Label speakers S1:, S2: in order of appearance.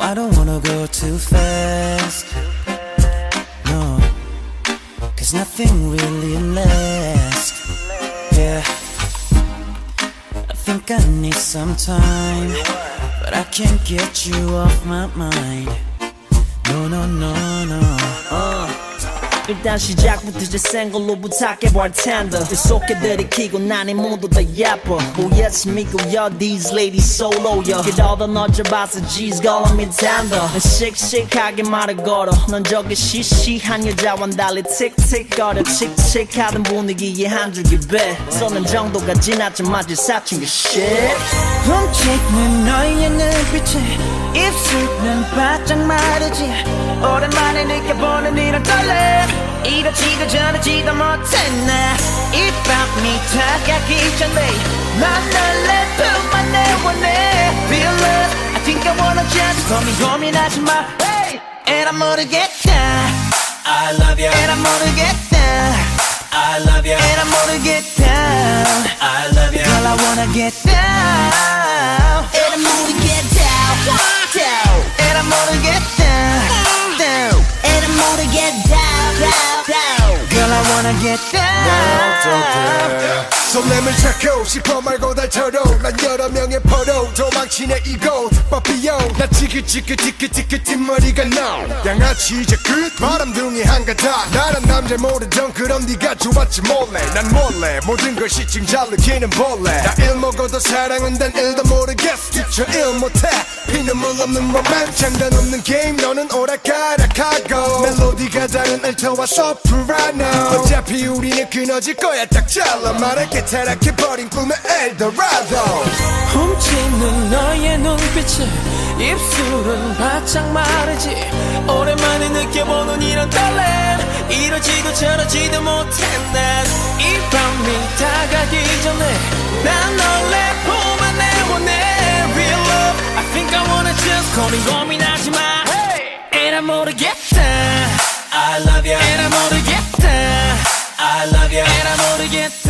S1: I don't wanna go too fast. No, cause nothing really lasts. Yeah, I think I need some time, but I can't get you off my mind. No, no, no, no.
S2: 일단 시작부터 제 생걸로 부탁해 bartender 속에 들이키고 난이 모두 다 예뻐 Oh yes 미고요 these ladies solo요 그러다 너를 봐서 G's calling me tender 난 씩씩하게 말을 걸어 넌 저기 시시한 여자와 달리 틱틱거려 칙칙하던 분위기에 한 줄기 배 쏘는 정도가 지나쳐 마치 사춘기 shit
S1: 훔치는 너의 눈빛에 입술은 바짝 마르지 오랜만에 느껴보는 이런 떨림 이러지도 저러지도 못했네 이 밤이 다가기 전에 난 널 내 품 안에 원해 Feel love I think I wanna just 고민하지 마 hey! And I'm 모르겠다 I love you And I'm 모르겠다 I love you And I'm 모르겠다 I love you Girl I wanna get down And I'm 모르겠다 down And I'm 모르겠다 down And I'm 모르겠다 Girl I wanna get down
S3: 설렘을 찾고 싶어 말고 달처럼 난 여러 명의 포로 도망치네 이곳 빠삐용 나 지긋지긋 뒷머리가 나 양아치 이제 끝 바람둥이 한가다 나란 남자 모르던 그럼 네가 좋았지 몰래 난 몰래 모든 것이 지금 잘 느끼는 벌레 나 일 먹어도 사랑은 단 일도 모르겠어 뒤쳐 일 못해 피눈물 없는 로맨 장단 없는 게임 너는 오락가락하고 멜로디가 다른 알토와 소프라노 어차피 우리는 끊어질 거야 딱 잘라 말할게 타락해버린 꿈의 엘도라도
S1: 훔치는 너의 눈빛에 입술은 바짝 마르지 오랜만에 느껴보는 이런 떨림 이러지도 저러지도 못해 난 이 밤이 다가기 전에 난 널 내 품 안에 원해 Real love I think I wanna just 고민하지 마 hey! And I'm 모르겠다 I love you And I'm 모르겠다 I love you And I'm 모르겠다